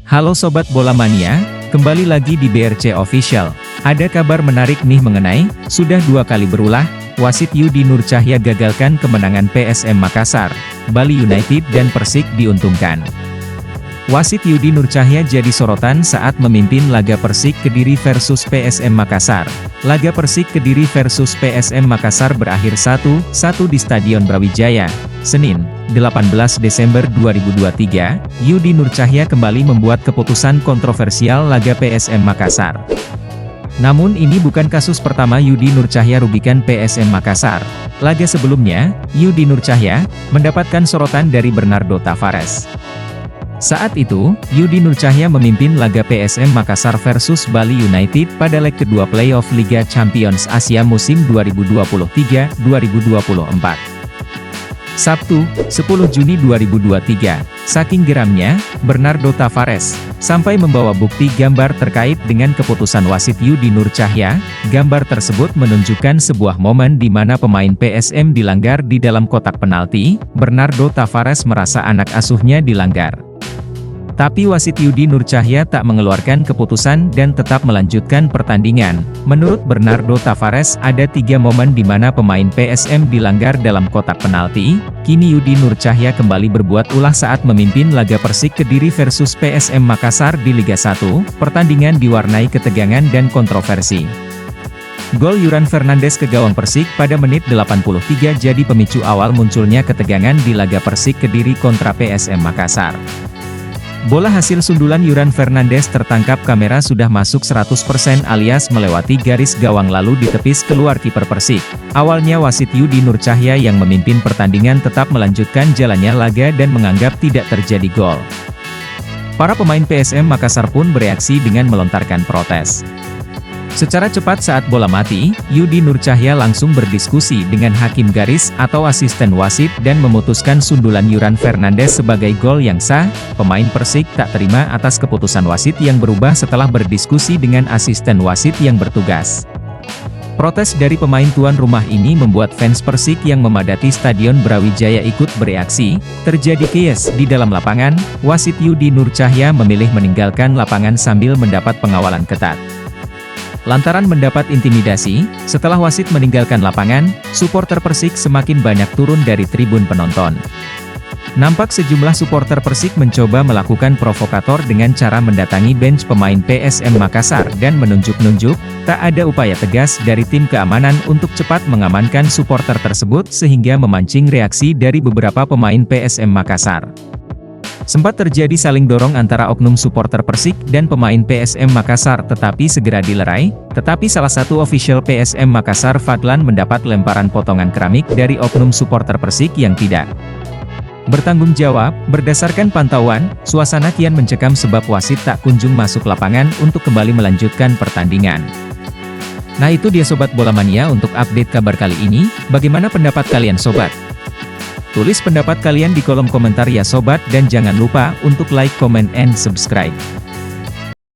Halo Sobat Bola Mania, kembali lagi di BRC Official. Ada kabar menarik nih mengenai, sudah 2 kali berulah, wasit Yudi Nur Cahya gagalkan kemenangan PSM Makassar, Bali United dan Persik diuntungkan. Wasit Yudi Nur Cahya jadi sorotan saat memimpin laga Persik Kediri versus PSM Makassar. Laga Persik Kediri versus PSM Makassar berakhir 1-1 di Stadion Brawijaya, Senin, 18 Desember 2023, Yudi Nur Cahya kembali membuat keputusan kontroversial laga PSM Makassar. Namun ini bukan kasus pertama Yudi Nur Cahya rugikan PSM Makassar. Laga sebelumnya, Yudi Nur Cahya mendapatkan sorotan dari Bernardo Tavares. Saat itu, Yudi Nur Cahya memimpin laga PSM Makassar versus Bali United pada leg kedua playoff Liga Champions Asia musim 2023-2024. Sabtu, 10 Juni 2023, saking geramnya, Bernardo Tavares sampai membawa bukti gambar terkait dengan keputusan wasit Yudi Nur Cahya. Gambar tersebut menunjukkan sebuah momen di mana pemain PSM dilanggar di dalam kotak penalti. Bernardo Tavares merasa anak asuhnya dilanggar. Tapi wasit Yudi Nur Cahya tak mengeluarkan keputusan dan tetap melanjutkan pertandingan. Menurut Bernardo Tavares, ada 3 momen di mana pemain PSM dilanggar dalam kotak penalti. Kini Yudi Nur Cahya kembali berbuat ulah saat memimpin laga Persik Kediri versus PSM Makassar di Liga 1. Pertandingan diwarnai ketegangan dan kontroversi. Gol Yuran Fernandes ke gawang Persik pada menit 83 jadi pemicu awal munculnya ketegangan di laga Persik Kediri kontra PSM Makassar. Bola hasil sundulan Yuran Fernandes tertangkap kamera sudah masuk 100% alias melewati garis gawang lalu ditepis keluar kiper Persik. Awalnya wasit Yudi Nur Cahya yang memimpin pertandingan tetap melanjutkan jalannya laga dan menganggap tidak terjadi gol. Para pemain PSM Makassar pun bereaksi dengan melontarkan protes. Secara cepat saat bola mati, Yudi Nur Cahya langsung berdiskusi dengan hakim garis atau asisten wasit dan memutuskan sundulan Yuran Fernandes sebagai gol yang sah. Pemain Persik tak terima atas keputusan wasit yang berubah setelah berdiskusi dengan asisten wasit yang bertugas. Protes dari pemain tuan rumah ini membuat fans Persik yang memadati Stadion Brawijaya ikut bereaksi. Terjadi chaos di dalam lapangan, wasit Yudi Nur Cahya memilih meninggalkan lapangan sambil mendapat pengawalan ketat. Lantaran mendapat intimidasi, setelah wasit meninggalkan lapangan, supporter Persik semakin banyak turun dari tribun penonton. Nampak sejumlah supporter Persik mencoba melakukan provokator dengan cara mendatangi bench pemain PSM Makassar dan menunjuk-nunjuk. Tak ada upaya tegas dari tim keamanan untuk cepat mengamankan supporter tersebut sehingga memancing reaksi dari beberapa pemain PSM Makassar. Sempat terjadi saling dorong antara oknum supporter Persik dan pemain PSM Makassar tetapi segera dilerai. Tetapi salah satu official PSM Makassar Fadlan mendapat lemparan potongan keramik dari oknum supporter Persik yang tidak bertanggung jawab. Berdasarkan pantauan, suasana kian mencekam sebab wasit tak kunjung masuk lapangan untuk kembali melanjutkan pertandingan. Nah itu dia Sobat Bola Mania untuk update kabar kali ini. Bagaimana pendapat kalian Sobat? Tulis pendapat kalian di kolom komentar ya Sobat dan jangan lupa untuk like, comment, and subscribe.